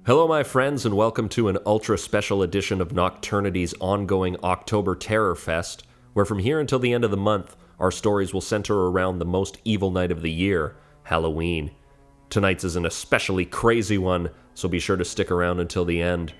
Hello my friends and welcome to an ultra special edition of Nocturnity's ongoing October Terrorfest, where from here until the end of the month, our stories will center around the most evil night of the year, Halloween. Tonight's is an especially crazy one, so be sure to stick around until the end.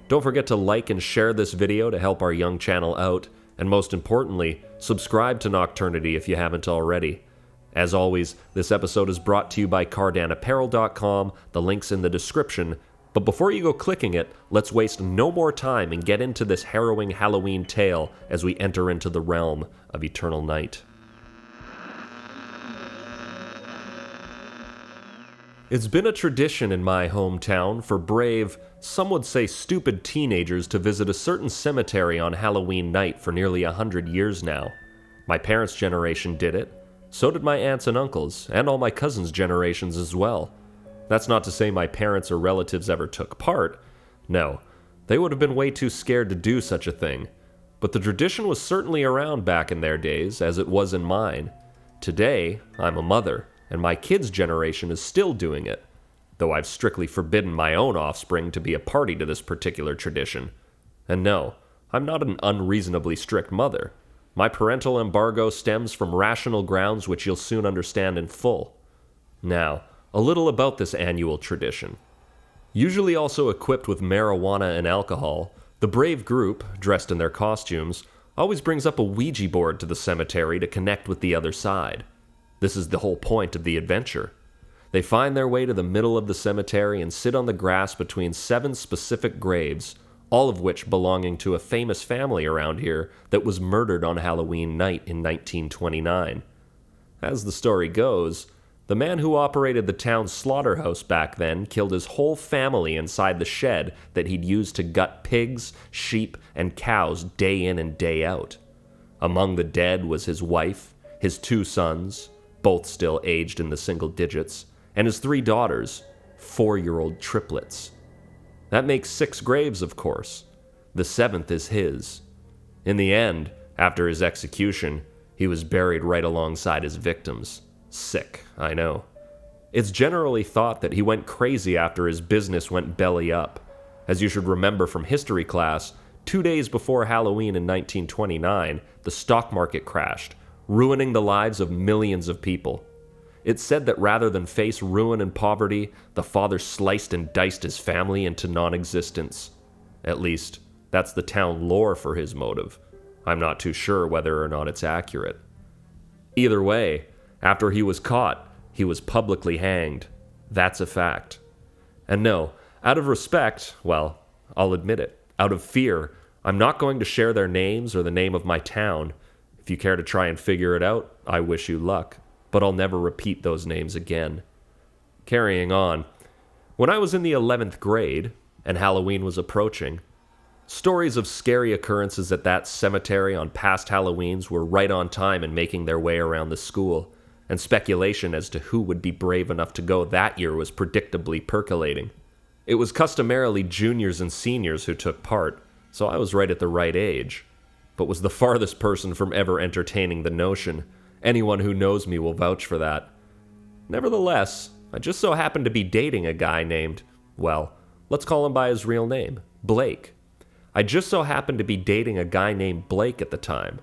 Don't forget to like and share this video to help our young channel out, and most importantly, subscribe to Nocturnity if you haven't already. As always, this episode is brought to you by cardanapparel.com, the link's in the description. But before you go clicking it, let's waste no more time and get into this harrowing Halloween tale as we enter into the realm of eternal night. It's been a tradition in my hometown for brave, some would say stupid teenagers to visit a certain cemetery on Halloween night for nearly 100 years now. My parents' generation did it, so did my aunts and uncles, and all my cousins' generations as well. That's not to say my parents or relatives ever took part. No, they would have been way too scared to do such a thing. But the tradition was certainly around back in their days, as it was in mine. Today, I'm a mother, and my kids' generation is still doing it, though I've strictly forbidden my own offspring to be a party to this particular tradition. And no, I'm not an unreasonably strict mother. My parental embargo stems from rational grounds which you'll soon understand in full. Now, a little about this annual tradition. Usually also equipped with marijuana and alcohol, the brave group, dressed in their costumes, always brings up a Ouija board to the cemetery to connect with the other side. This is the whole point of the adventure. They find their way to the middle of the cemetery and sit on the grass between 7 specific graves, all of which belonging to a famous family around here that was murdered on Halloween night in 1929. As the story goes, the man who operated the town's slaughterhouse back then killed his whole family inside the shed that he'd used to gut pigs, sheep, and cows day in and day out. Among the dead was his wife, his 2 sons, both still aged in the single digits, and his 3 daughters, 4-year-old triplets. That makes 6 graves, of course. The 7th is his. In the end, after his execution, he was buried right alongside his victims. Sick, I know. It's generally thought that he went crazy after his business went belly up. As you should remember from history class, 2 days before Halloween in 1929, the stock market crashed, ruining the lives of millions of people. It's said that rather than face ruin and poverty, the father sliced and diced his family into non-existence. At least, that's the town lore for his motive. I'm not too sure whether or not it's accurate. Either way, after he was caught, he was publicly hanged. That's a fact. And no, out of respect, well, I'll admit it, out of fear, I'm not going to share their names or the name of my town. If you care to try and figure it out, I wish you luck, but I'll never repeat those names again. Carrying on, when I was in the 11th grade, and Halloween was approaching, stories of scary occurrences at that cemetery on past Halloweens were right on time in making their way around the school, and speculation as to who would be brave enough to go that year was predictably percolating. It was customarily juniors and seniors who took part, so I was right at the right age, but was the farthest person from ever entertaining the notion. Anyone who knows me will vouch for that. Nevertheless, I just so happened to be dating a guy named, well, let's call him by his real name, Blake. I just so happened to be dating a guy named Blake at the time.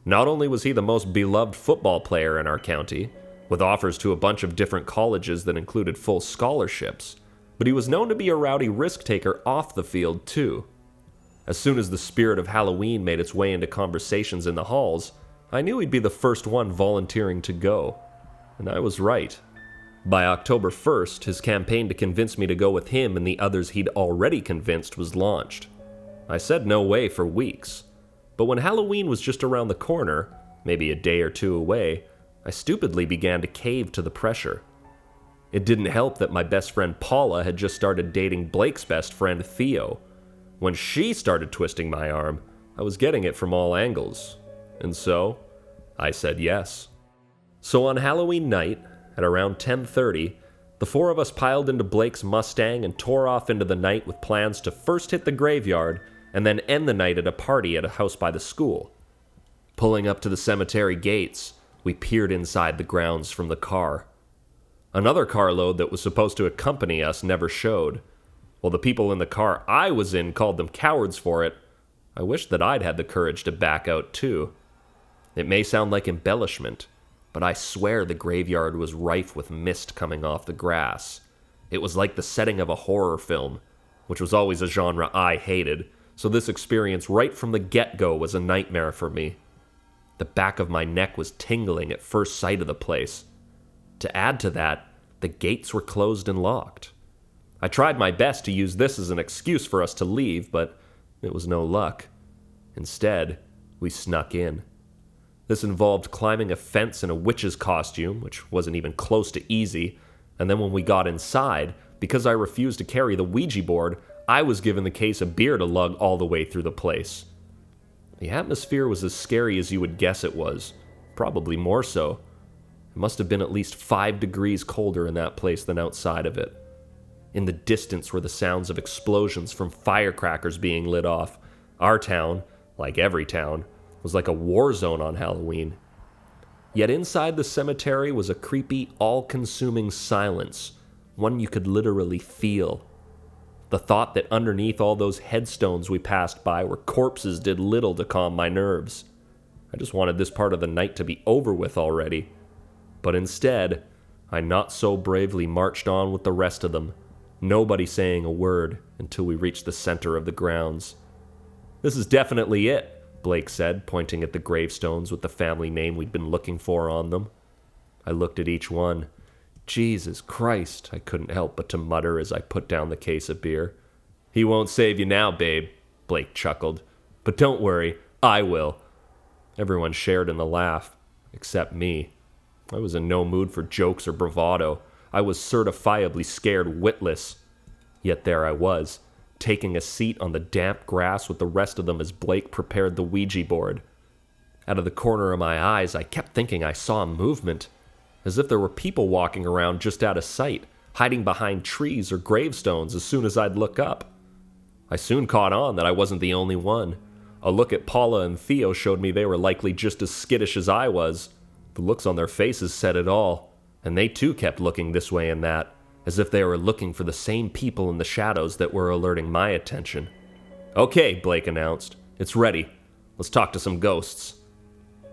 Not only was he the most beloved football player in our county, with offers to a bunch of different colleges that included full scholarships, but he was known to be a rowdy risk-taker off the field too. As soon as the spirit of Halloween made its way into conversations in the halls, I knew he'd be the first one volunteering to go. And I was right. By October 1st, his campaign to convince me to go with him and the others he'd already convinced was launched. I said no way for weeks. But when Halloween was just around the corner, maybe a day or 2 away, I stupidly began to cave to the pressure. It didn't help that my best friend Paula had just started dating Blake's best friend Theo. When she started twisting my arm, I was getting it from all angles. And so, I said yes. So on Halloween night, at around 10:30, the 4 of us piled into Blake's Mustang and tore off into the night with plans to first hit the graveyard and then end the night at a party at a house by the school. Pulling up to the cemetery gates, we peered inside the grounds from the car. Another carload that was supposed to accompany us never showed. While the people in the car I was in called them cowards for it, I wished that I'd had the courage to back out too. It may sound like embellishment, but I swear the graveyard was rife with mist coming off the grass. It was like the setting of a horror film, which was always a genre I hated, so this experience right from the get-go was a nightmare for me. The back of my neck was tingling at first sight of the place. To add to that, the gates were closed and locked. I tried my best to use this as an excuse for us to leave, but it was no luck. Instead, we snuck in. This involved climbing a fence in a witch's costume, which wasn't even close to easy, and then when we got inside, because I refused to carry the Ouija board, I was given the case of beer to lug all the way through the place. The atmosphere was as scary as you would guess it was, probably more so. It must have been at least 5 degrees colder in that place than outside of it. In the distance were the sounds of explosions from firecrackers being lit off. Our town, like every town, was like a war zone on Halloween. Yet inside the cemetery was a creepy, all-consuming silence, one you could literally feel. The thought that underneath all those headstones we passed by were corpses did little to calm my nerves. I just wanted this part of the night to be over with already. But instead, I not so bravely marched on with the rest of them, nobody saying a word until we reached the center of the grounds. "This is definitely it," Blake said, pointing at the gravestones with the family name we'd been looking for on them. I looked at each one. "Jesus Christ," I couldn't help but to mutter as I put down the case of beer. "He won't save you now, babe," Blake chuckled. "But don't worry, I will." Everyone shared in the laugh, except me. I was in no mood for jokes or bravado. I was certifiably scared witless. Yet there I was, taking a seat on the damp grass with the rest of them as Blake prepared the Ouija board. Out of the corner of my eyes, I kept thinking I saw movement, as if there were people walking around just out of sight, hiding behind trees or gravestones as soon as I'd look up. I soon caught on that I wasn't the only one. A look at Paula and Theo showed me they were likely just as skittish as I was. The looks on their faces said it all, and they too kept looking this way and that, as if they were looking for the same people in the shadows that were alerting my attention. "Okay," Blake announced. "It's ready. Let's talk to some ghosts."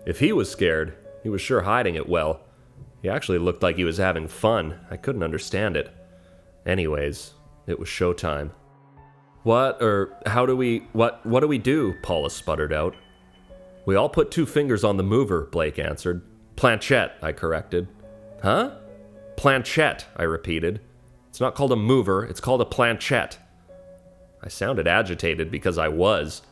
If he was scared, he was sure hiding it well. He actually looked like he was having fun. I couldn't understand it. Anyways, it was showtime. What do we do?" Paula sputtered out. "We all put 2 fingers on the mover," Blake answered. "Planchette," I corrected. "Huh?" "Planchette," I repeated. "It's not called a mover, it's called a planchette." I sounded agitated because I was.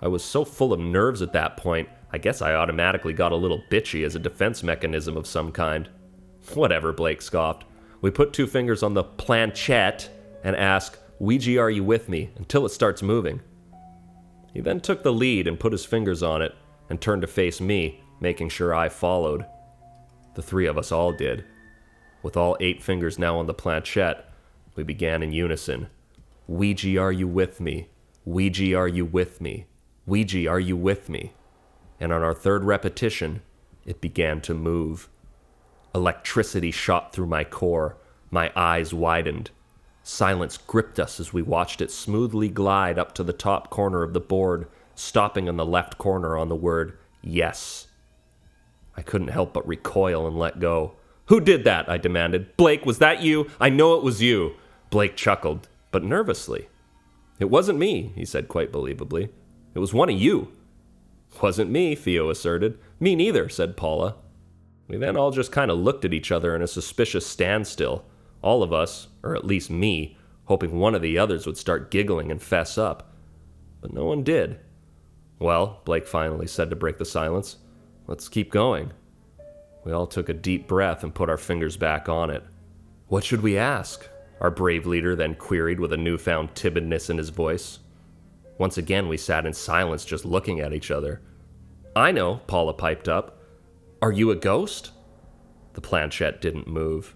I was so full of nerves at that point, I guess I automatically got a little bitchy as a defense mechanism of some kind. "Whatever," Blake scoffed. "We put 2 fingers on the planchette and ask, 'Ouija, are you with me?' until it starts moving." He then took the lead and put his fingers on it and turned to face me, making sure I followed. The 3 of us all did. With all 8 fingers now on the planchette, we began in unison. "Ouija, are you with me? Ouija, are you with me? Ouija, are you with me?" And on our 3rd repetition, it began to move. Electricity shot through my core. My eyes widened. Silence gripped us as we watched it smoothly glide up to the top corner of the board, stopping in the left corner on the word "yes." I couldn't help but recoil and let go. "Who did that?" I demanded. "Blake, was that you? I know it was you." Blake chuckled, but nervously. "It wasn't me," he said quite believably. "It was one of you." "Wasn't me," Theo asserted. "Me neither," said Paula. We then all just kind of looked at each other in a suspicious standstill, all of us, or at least me, hoping one of the others would start giggling and fess up. But no one did. "Well," Blake finally said to break the silence, "let's keep going." We all took a deep breath and put our fingers back on it. "What should we ask?" our brave leader then queried with a newfound timidness in his voice. Once again we sat in silence just looking at each other. "I know," Paula piped up. "Are you a ghost?" The planchette didn't move.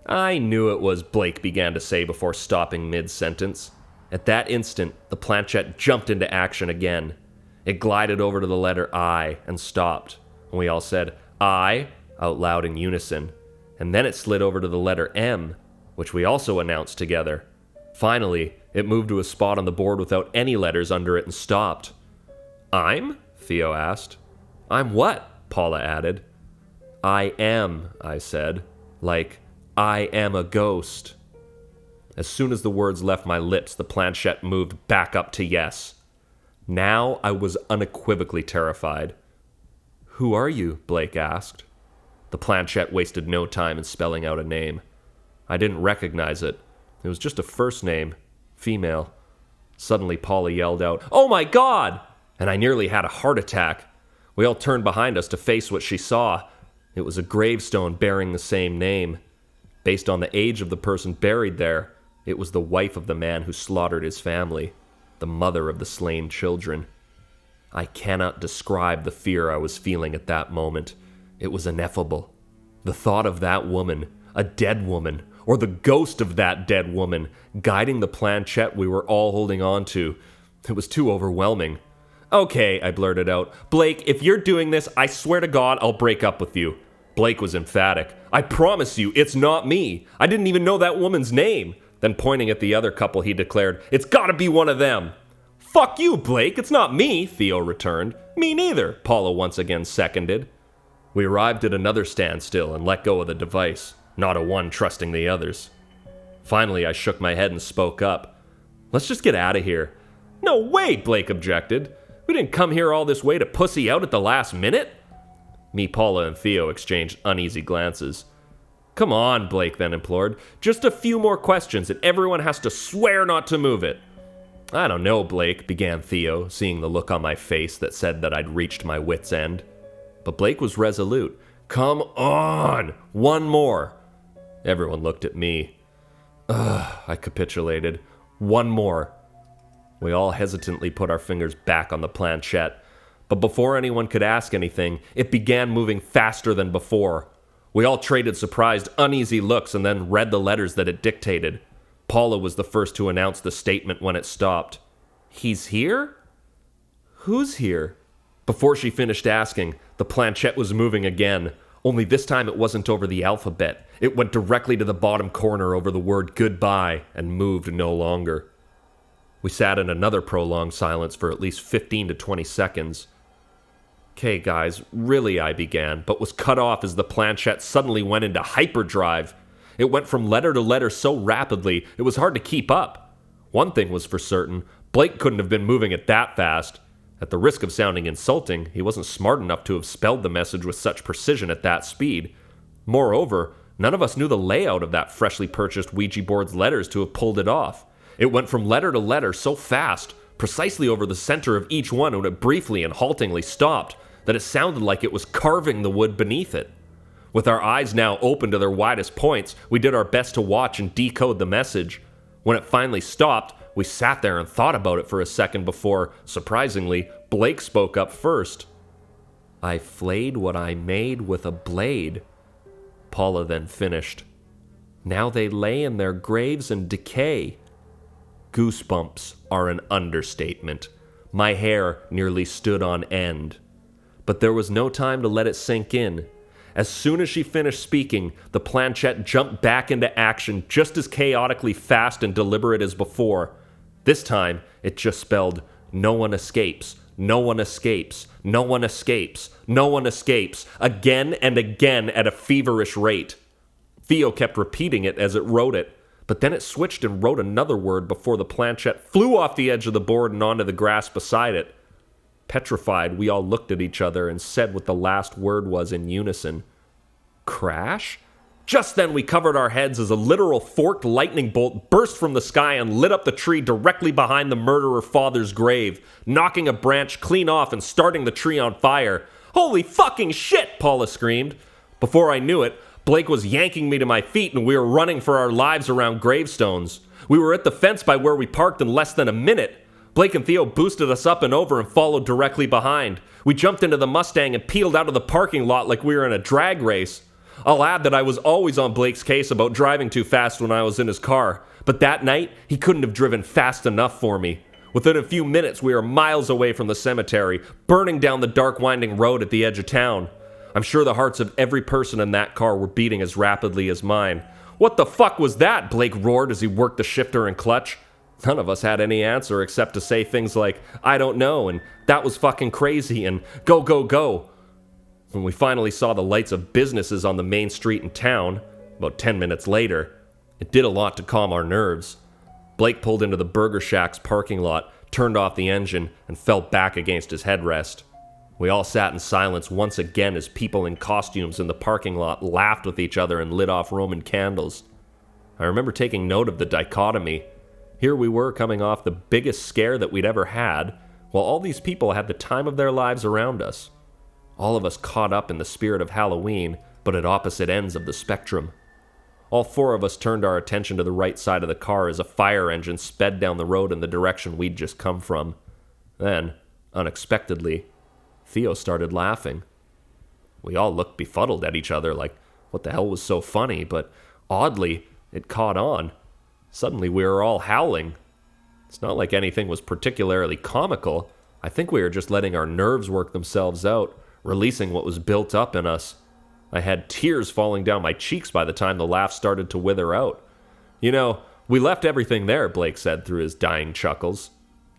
"I knew it was," Blake began to say before stopping mid-sentence. At that instant, the planchette jumped into action again. It glided over to the letter I and stopped, and we all said, "I," out loud in unison, and then it slid over to the letter M, which we also announced together. Finally, it moved to a spot on the board without any letters under it and stopped. "I'm?" Theo asked. "I'm what?" Paula added. "I am," I said. Like, I am a ghost. As soon as the words left my lips, the planchette moved back up to yes. Now I was unequivocally terrified. "Who are you?" Blake asked. The planchette wasted no time in spelling out a name. I didn't recognize it. It was just a first name, female. Suddenly Paula yelled out, "Oh my God!" And I nearly had a heart attack. We all turned behind us to face what she saw. It was a gravestone bearing the same name. Based on the age of the person buried there, it was the wife of the man who slaughtered his family, the mother of the slain children. I cannot describe the fear I was feeling at that moment. It was ineffable. The thought of that woman, a dead woman, or the ghost of that dead woman, guiding the planchette we were all holding on to, it was too overwhelming. "Okay," I blurted out. "Blake, if you're doing this, I swear to God I'll break up with you." Blake was emphatic. "I promise you, it's not me. I didn't even know that woman's name." Then pointing at the other couple, he declared, "It's gotta be one of them." "Fuck you, Blake, it's not me," Theo returned. "Me neither," Paula once again seconded. We arrived at another standstill and let go of the device, not a one trusting the others. Finally, I shook my head and spoke up. "Let's just get out of here." "No way," Blake objected. "We didn't come here all this way to pussy out at the last minute." Me, Paula, and Theo exchanged uneasy glances. "Come on," Blake then implored. "Just a few more questions and everyone has to swear not to move it." "I don't know, Blake," began Theo, seeing the look on my face that said that I'd reached my wit's end. But Blake was resolute. "Come on! One more!" Everyone looked at me. "Ugh," I capitulated. "One more." We all hesitantly put our fingers back on the planchette. But before anyone could ask anything, it began moving faster than before. We all traded surprised, uneasy looks and then read the letters that it dictated. Paula was the first to announce the statement when it stopped. "He's here? Who's here?" Before she finished asking, the planchette was moving again, only this time it wasn't over the alphabet. It went directly to the bottom corner over the word goodbye and moved no longer. We sat in another prolonged silence for at least 15 to 20 seconds. "Okay, guys, really," I began, but was cut off as the planchette suddenly went into hyperdrive. It went from letter to letter so rapidly, it was hard to keep up. One thing was for certain, Blake couldn't have been moving it that fast. At the risk of sounding insulting, he wasn't smart enough to have spelled the message with such precision at that speed. Moreover, none of us knew the layout of that freshly purchased Ouija board's letters to have pulled it off. It went from letter to letter so fast, precisely over the center of each one when it briefly and haltingly stopped, that it sounded like it was carving the wood beneath it. With our eyes now open to their widest points, we did our best to watch and decode the message. When it finally stopped, we sat there and thought about it for a second before, surprisingly, Blake spoke up first. "I flayed what I made with a blade." Paula then finished. "Now they lay in their graves and decay." Goosebumps are an understatement. My hair nearly stood on end. But there was no time to let it sink in. As soon as she finished speaking, the planchette jumped back into action just as chaotically fast and deliberate as before. This time, it just spelled, "No one escapes, no one escapes, no one escapes, no one escapes," again and again at a feverish rate. Theo kept repeating it as it wrote it, but then it switched and wrote another word before the planchette flew off the edge of the board and onto the grass beside it. Petrified, we all looked at each other and said what the last word was in unison. "Crash?" Just then we covered our heads as a literal forked lightning bolt burst from the sky and lit up the tree directly behind the murderer father's grave, knocking a branch clean off and starting the tree on fire. "Holy fucking shit!" Paula screamed. Before I knew it, Blake was yanking me to my feet and we were running for our lives around gravestones. We were at the fence by where we parked in less than a minute. Blake and Theo boosted us up and over and followed directly behind. We jumped into the Mustang and peeled out of the parking lot like we were in a drag race. I'll add that I was always on Blake's case about driving too fast when I was in his car, but that night, he couldn't have driven fast enough for me. Within a few minutes, we were miles away from the cemetery, burning down the dark winding road at the edge of town. I'm sure the hearts of every person in that car were beating as rapidly as mine. "What the fuck was that?" Blake roared as he worked the shifter and clutch. None of us had any answer except to say things like, "I don't know," and "that was fucking crazy," and "go, go, go." When we finally saw the lights of businesses on the main street in town, about 10 minutes later, it did a lot to calm our nerves. Blake pulled into the Burger Shack's parking lot, turned off the engine, and fell back against his headrest. We all sat in silence once again as people in costumes in the parking lot laughed with each other and lit off Roman candles. I remember taking note of the dichotomy. Here we were coming off the biggest scare that we'd ever had, while all these people had the time of their lives around us. All of us caught up in the spirit of Halloween, but at opposite ends of the spectrum. All four of us turned our attention to the right side of the car as a fire engine sped down the road in the direction we'd just come from. Then, unexpectedly, Theo started laughing. We all looked befuddled at each other like, what the hell was so funny? But oddly, it caught on. Suddenly we were all howling. It's not like anything was particularly comical. I think we were just letting our nerves work themselves out, releasing what was built up in us. I had tears falling down my cheeks by the time the laugh started to wither out. "You know, we left everything there," Blake said through his dying chuckles.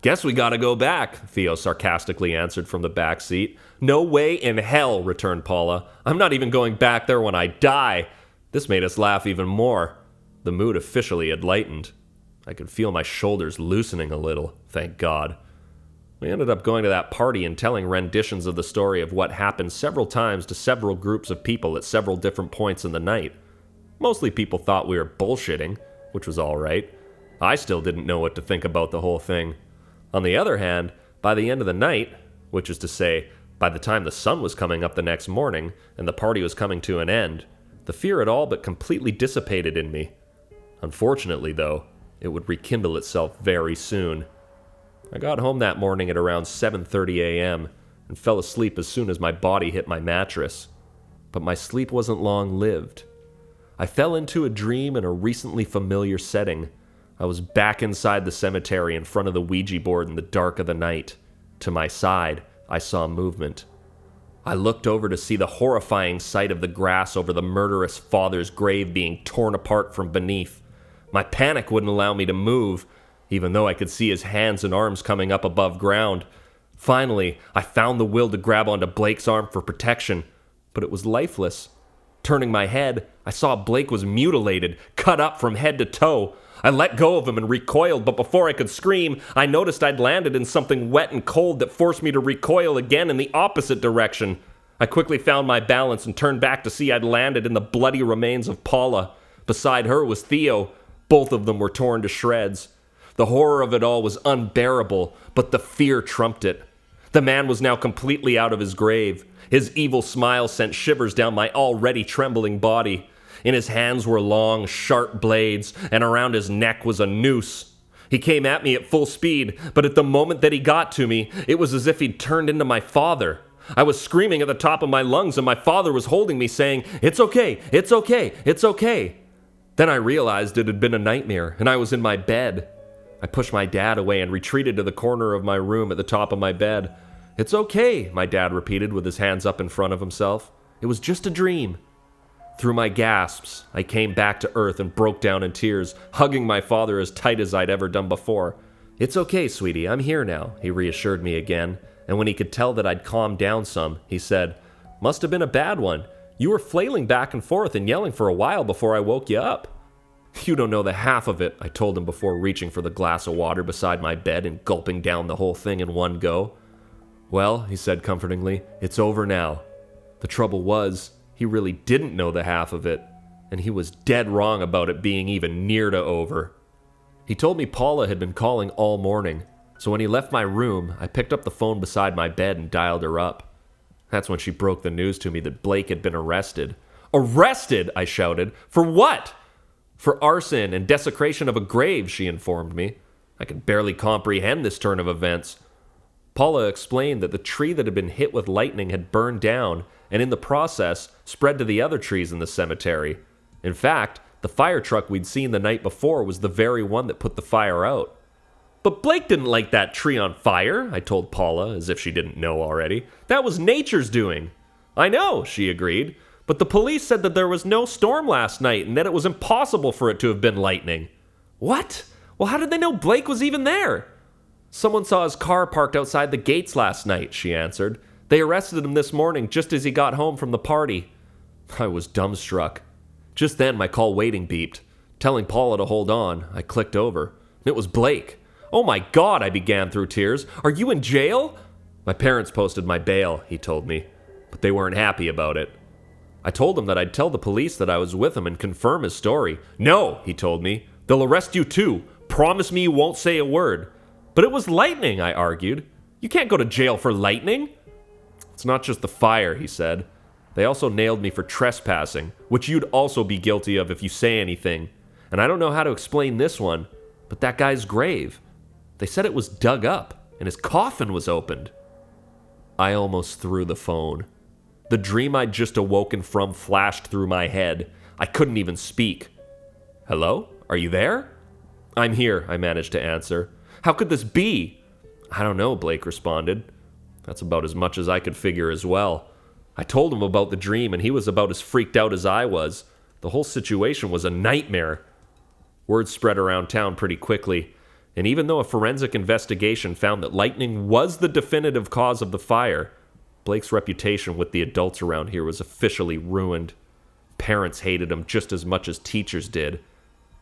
"Guess we gotta go back," Theo sarcastically answered from the back seat. "No way in hell," returned Paula. "I'm not even going back there when I die." This made us laugh even more. The mood officially had lightened. I could feel my shoulders loosening a little, thank God. We ended up going to that party and telling renditions of the story of what happened several times to several groups of people at several different points in the night. Mostly people thought we were bullshitting, which was all right. I still didn't know what to think about the whole thing. On the other hand, by the end of the night, which is to say, by the time the sun was coming up the next morning and the party was coming to an end, the fear had all but completely dissipated in me. Unfortunately, though, it would rekindle itself very soon. I got home that morning at around 7:30 a.m. and fell asleep as soon as my body hit my mattress. But my sleep wasn't long-lived. I fell into a dream in a recently familiar setting. I was back inside the cemetery in front of the Ouija board in the dark of the night. To my side, I saw movement. I looked over to see the horrifying sight of the grass over the murderous father's grave being torn apart from beneath. My panic wouldn't allow me to move, even though I could see his hands and arms coming up above ground. Finally, I found the will to grab onto Blake's arm for protection, but it was lifeless. Turning my head, I saw Blake was mutilated, cut up from head to toe. I let go of him and recoiled, but before I could scream, I noticed I'd landed in something wet and cold that forced me to recoil again in the opposite direction. I quickly found my balance and turned back to see I'd landed in the bloody remains of Paula. Beside her was Theo. Both of them were torn to shreds. The horror of it all was unbearable, but the fear trumped it. The man was now completely out of his grave. His evil smile sent shivers down my already trembling body. In his hands were long, sharp blades, and around his neck was a noose. He came at me at full speed, but at the moment that he got to me, it was as if he'd turned into my father. I was screaming at the top of my lungs, and my father was holding me, saying, "It's okay, it's okay, it's okay." Then I realized it had been a nightmare, and I was in my bed. I pushed my dad away and retreated to the corner of my room at the top of my bed. "It's okay," my dad repeated with his hands up in front of himself. "It was just a dream." Through my gasps, I came back to earth and broke down in tears, hugging my father as tight as I'd ever done before. "It's okay, sweetie, I'm here now," he reassured me again, and when he could tell that I'd calmed down some, he said, "Must have been a bad one. You were flailing back and forth and yelling for a while before I woke you up." "You don't know the half of it," I told him before reaching for the glass of water beside my bed and gulping down the whole thing in one go. "Well," he said comfortingly, "it's over now." The trouble was, he really didn't know the half of it, and he was dead wrong about it being even near to over. He told me Paula had been calling all morning, so when he left my room, I picked up the phone beside my bed and dialed her up. That's when she broke the news to me that Blake had been arrested. "Arrested?" I shouted. "For what?" "For arson and desecration of a grave," she informed me. I could barely comprehend this turn of events. Paula explained that the tree that had been hit with lightning had burned down, and in the process, spread to the other trees in the cemetery. In fact, the fire truck we'd seen the night before was the very one that put the fire out. "But Blake didn't light that tree on fire," I told Paula, as if she didn't know already. "That was nature's doing." "I know," she agreed, But the police said that there was no storm last night and that it was impossible for it to have been lightning. What? Well, how did they know Blake was even there? Someone saw his car parked outside the gates last night, she answered. They arrested him this morning just as he got home from the party. I was dumbstruck. Just then, my call waiting beeped. Telling Paula to hold on, I clicked over. It was Blake. Oh my God, I began through tears. Are you in jail? My parents posted my bail, he told me, but they weren't happy about it. I told him that I'd tell the police that I was with him and confirm his story. No, he told me. They'll arrest you too. Promise me you won't say a word. But it was lightning, I argued. You can't go to jail for lightning. It's not just the fire, he said. They also nailed me for trespassing, which you'd also be guilty of if you say anything. And I don't know how to explain this one, but that guy's grave. They said it was dug up, and his coffin was opened. I almost threw the phone. The dream I'd just awoken from flashed through my head. I couldn't even speak. Hello? Are you there? I'm here, I managed to answer. How could this be? I don't know, Blake responded. That's about as much as I could figure as well. I told him about the dream, and he was about as freaked out as I was. The whole situation was a nightmare. Word spread around town pretty quickly, and even though a forensic investigation found that lightning was the definitive cause of the fire, Blake's reputation with the adults around here was officially ruined. Parents hated him just as much as teachers did.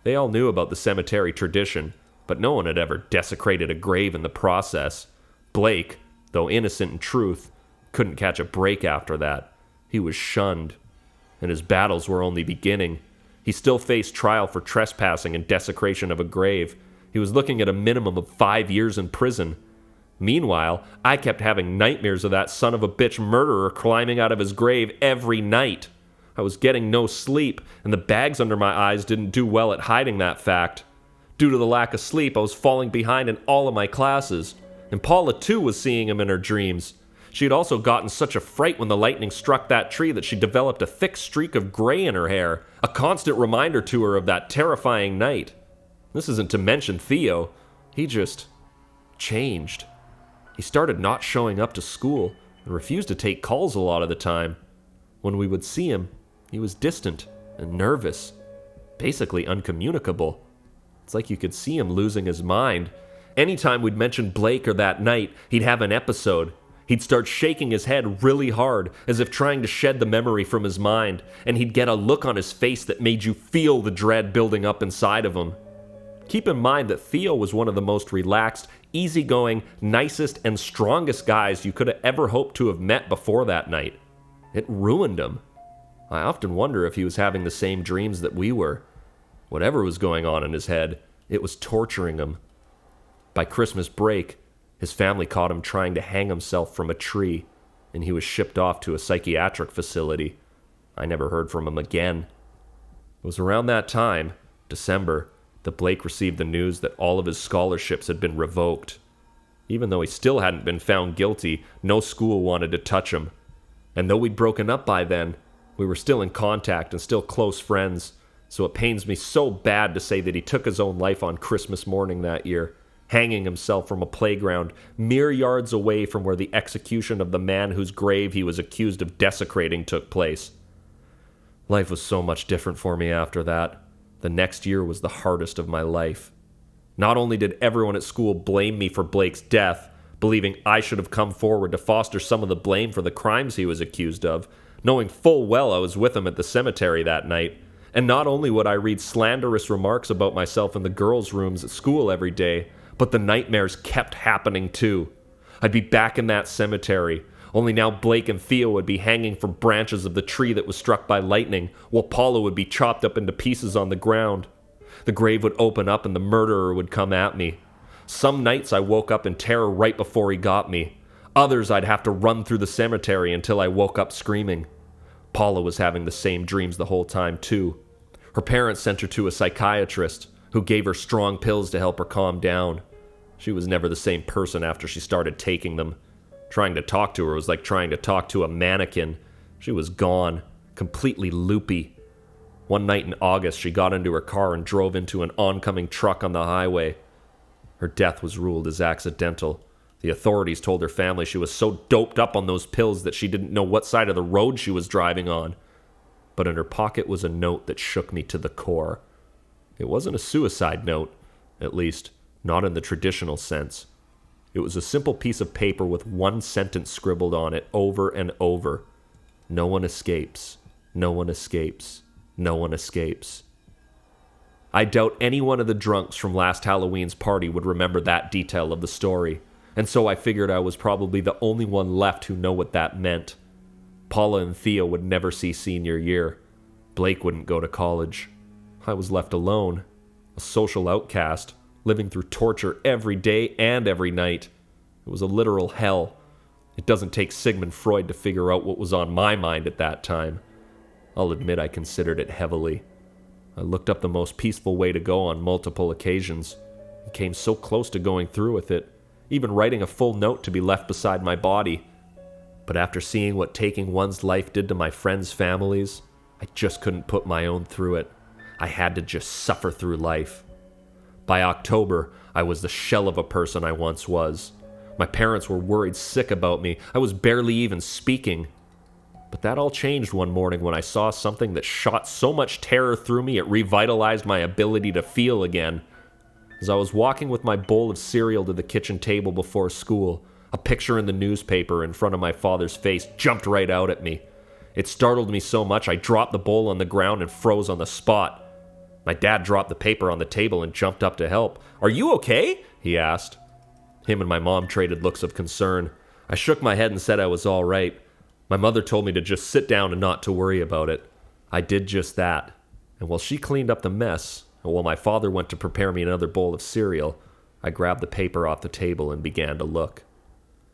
They all knew about the cemetery tradition, but no one had ever desecrated a grave in the process. Blake, though innocent in truth, couldn't catch a break after that. He was shunned, and his battles were only beginning. He still faced trial for trespassing and desecration of a grave. He was looking at a minimum of 5 years in prison. Meanwhile, I kept having nightmares of that son of a bitch murderer climbing out of his grave every night. I was getting no sleep, and the bags under my eyes didn't do well at hiding that fact. Due to the lack of sleep, I was falling behind in all of my classes, and Paula too was seeing him in her dreams. She had also gotten such a fright when the lightning struck that tree that she developed a thick streak of gray in her hair, a constant reminder to her of that terrifying night. This isn't to mention Theo. He just changed. He started not showing up to school and refused to take calls a lot of the time. When we would see him, he was distant and nervous, basically uncommunicable. It's like you could see him losing his mind. Anytime we'd mention Blake or that night, he'd have an episode. He'd start shaking his head really hard, as if trying to shed the memory from his mind, and he'd get a look on his face that made you feel the dread building up inside of him. Keep in mind that Theo was one of the most relaxed, easygoing, nicest, and strongest guys you could have ever hoped to have met before that night. It ruined him. I often wonder if he was having the same dreams that we were. Whatever was going on in his head, it was torturing him. By Christmas break, his family caught him trying to hang himself from a tree, and he was shipped off to a psychiatric facility. I never heard from him again. It was around that time, December, that Blake received the news that all of his scholarships had been revoked. Even though he still hadn't been found guilty, no school wanted to touch him. And though we'd broken up by then, we were still in contact and still close friends, so it pains me so bad to say that he took his own life on Christmas morning that year, hanging himself from a playground mere yards away from where the execution of the man whose grave he was accused of desecrating took place. Life was so much different for me after that. The next year was the hardest of my life. Not only did everyone at school blame me for Blake's death, believing I should have come forward to foster some of the blame for the crimes he was accused of, knowing full well I was with him at the cemetery that night, and not only would I read slanderous remarks about myself in the girls' rooms at school every day, but the nightmares kept happening too. I'd be back in that cemetery, only now Blake and Theo would be hanging from branches of the tree that was struck by lightning, while Paula would be chopped up into pieces on the ground. The grave would open up and the murderer would come at me. Some nights I woke up in terror right before he got me. Others I'd have to run through the cemetery until I woke up screaming. Paula was having the same dreams the whole time too. Her parents sent her to a psychiatrist, who gave her strong pills to help her calm down. She was never the same person after she started taking them. Trying to talk to her was like trying to talk to a mannequin. She was gone, completely loopy. One night in August, she got into her car and drove into an oncoming truck on the highway. Her death was ruled as accidental. The authorities told her family she was so doped up on those pills that she didn't know what side of the road she was driving on. but in her pocket was a note that shook me to the core. It wasn't a suicide note, at least, not in the traditional sense. It was a simple piece of paper with one sentence scribbled on it over and over. No one escapes. No one escapes. No one escapes. I doubt any one of the drunks from last Halloween's party would remember that detail of the story, and so I figured I was probably the only one left who know what that meant. Paula and Theo would never see senior year. Blake wouldn't go to college. I was left alone, a social outcast, living through torture every day and every night. It was a literal hell. It doesn't take Sigmund Freud to figure out what was on my mind at that time. I'll admit I considered it heavily. I looked up the most peaceful way to go on multiple occasions, and came so close to going through with it, even writing a full note to be left beside my body. But after seeing what taking one's life did to my friends' families, I just couldn't put my own through it. I had to just suffer through life. By October, I was the shell of a person I once was. My parents were worried sick about me. I was barely even speaking. But that all changed one morning when I saw something that shot so much terror through me it revitalized my ability to feel again. As I was walking with my bowl of cereal to the kitchen table before school, a picture in the newspaper in front of my father's face jumped right out at me. It startled me so much I dropped the bowl on the ground and froze on the spot. My dad dropped the paper on the table and jumped up to help. "Are you okay?" he asked. Him and my mom traded looks of concern. I shook my head and said I was all right. My mother told me to just sit down and not to worry about it. I did just that, and while she cleaned up the mess, and while my father went to prepare me another bowl of cereal, I grabbed the paper off the table and began to look.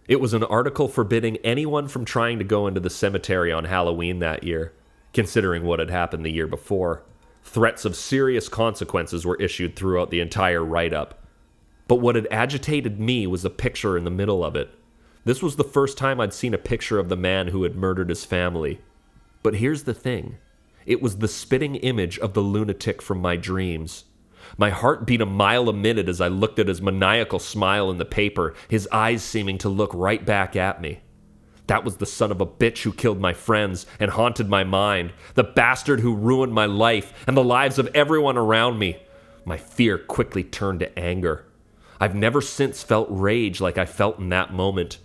It was an article forbidding anyone from trying to go into the cemetery on Halloween that year, considering what had happened the year before. Threats of serious consequences were issued throughout the entire write-up. But what had agitated me was the picture in the middle of it. This was the first time I'd seen a picture of the man who had murdered his family. But here's the thing. It was the spitting image of the lunatic from my dreams. My heart beat a mile a minute as I looked at his maniacal smile in the paper, his eyes seeming to look right back at me. That was the son of a bitch who killed my friends and haunted my mind, the bastard who ruined my life and the lives of everyone around me. My fear quickly turned to anger. I've never since felt rage like I felt in that moment.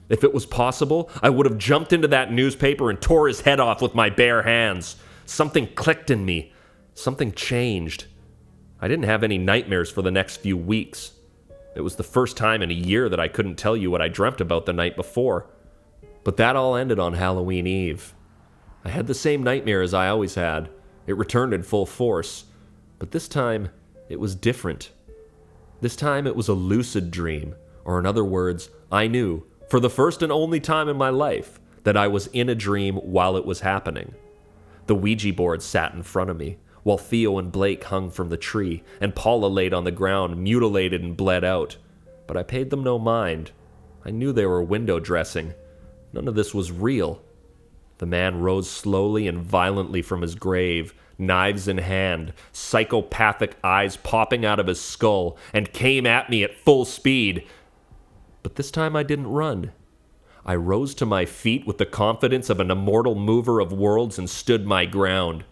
If it was possible, I would have jumped into that newspaper and tore his head off with my bare hands. Something clicked in me. Something changed. I didn't have any nightmares for the next few weeks. It was the first time in a year that I couldn't tell you what I dreamt about the night before. But that all ended on Halloween Eve. I had the same nightmare as I always had. It returned in full force. But this time, it was different. This time it was a lucid dream, or in other words, I knew, for the first and only time in my life, that I was in a dream while it was happening. The Ouija board sat in front of me, while Theo and Blake hung from the tree, and Paula laid on the ground, mutilated and bled out. But I paid them no mind. I knew they were window dressing. None of this was real. The man rose slowly and violently from his grave, knives in hand, psychopathic eyes popping out of his skull, and came at me at full speed. But this time I didn't run. I rose to my feet with the confidence of an immortal mover of worlds and stood my ground.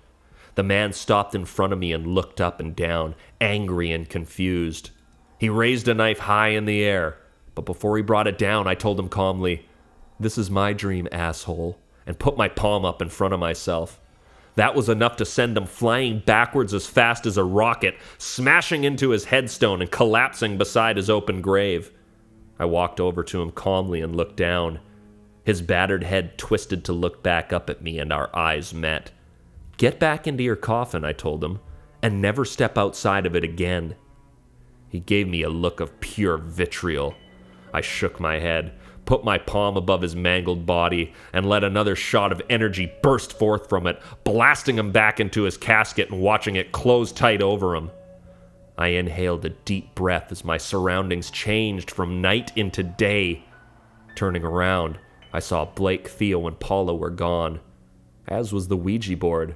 The man stopped in front of me and looked up and down, angry and confused. He raised a knife high in the air, but before he brought it down, I told him calmly, "This is my dream, asshole," and put my palm up in front of myself. That was enough to send him flying backwards as fast as a rocket, smashing into his headstone and collapsing beside his open grave. I walked over to him calmly and looked down. His battered head twisted to look back up at me, and our eyes met. "Get back into your coffin," I told him, "and never step outside of it again." He gave me a look of pure vitriol. I shook my head, put my palm above his mangled body, and let another shot of energy burst forth from it, blasting him back into his casket and watching it close tight over him. I inhaled a deep breath as my surroundings changed from night into day. Turning around, I saw Blake, Theo, and Paula were gone, as was the Ouija board.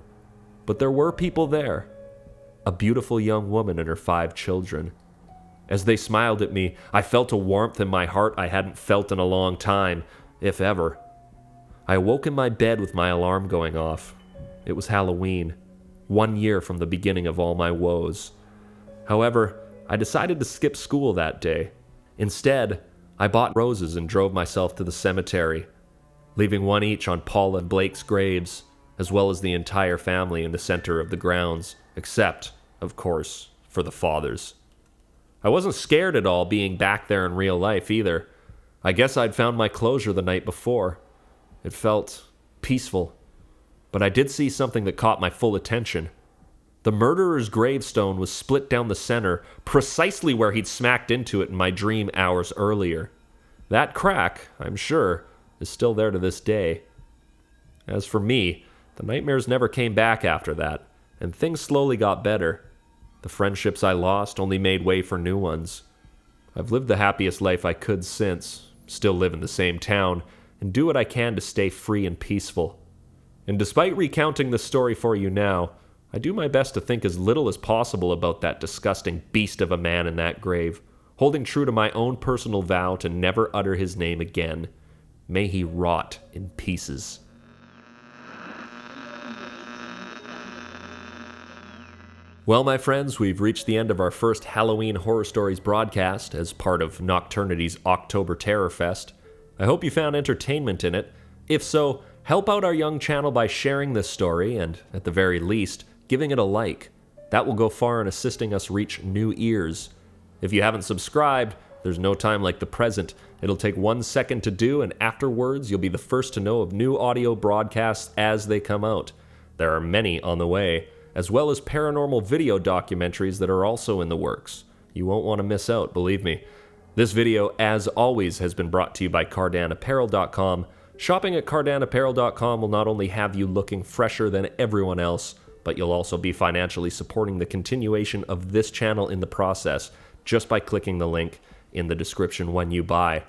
But there were people there. A beautiful young woman and her 5 children. As they smiled at me, I felt a warmth in my heart I hadn't felt in a long time, if ever. I awoke in my bed with my alarm going off. It was Halloween, 1 year from the beginning of all my woes. However, I decided to skip school that day. Instead, I bought roses and drove myself to the cemetery, leaving one each on Paula and Blake's graves, as well as the entire family in the center of the grounds, except, of course, for the fathers. I wasn't scared at all being back there in real life either. I guess I'd found my closure the night before. It felt peaceful. But I did see something that caught my full attention. The murderer's gravestone was split down the center, precisely where he'd smacked into it in my dream hours earlier. That crack, I'm sure, is still there to this day. As for me, the nightmares never came back after that, and things slowly got better. The friendships I lost only made way for new ones. I've lived the happiest life I could since, still live in the same town, and do what I can to stay free and peaceful. And despite recounting the story for you now, I do my best to think as little as possible about that disgusting beast of a man in that grave, holding true to my own personal vow to never utter his name again. May he rot in pieces. Well, my friends, we've reached the end of our first Halloween Horror Stories broadcast as part of Nocturnity's October Terrorfest. I hope you found entertainment in it. If so, help out our young channel by sharing this story and, at the very least, giving it a like. That will go far in assisting us reach new ears. If you haven't subscribed, there's no time like the present. It'll take 1 second to do, and afterwards you'll be the first to know of new audio broadcasts as they come out. There are many on the way, as well as paranormal video documentaries that are also in the works. You won't want to miss out, believe me. This video, as always, has been brought to you by cardanapparel.com. Shopping at cardanapparel.com will not only have you looking fresher than everyone else, but you'll also be financially supporting the continuation of this channel in the process, just by clicking the link in the description when you buy.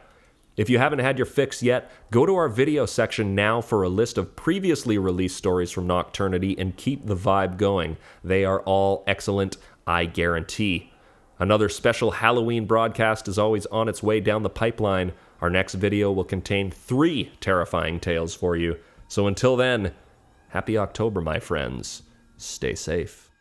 If you haven't had your fix yet, go to our video section now for a list of previously released stories from Nocturnity and keep the vibe going. They are all excellent, I guarantee. Another special Halloween broadcast is always on its way down the pipeline. Our next video will contain 3 terrifying tales for you. So until then, happy October, my friends. Stay safe.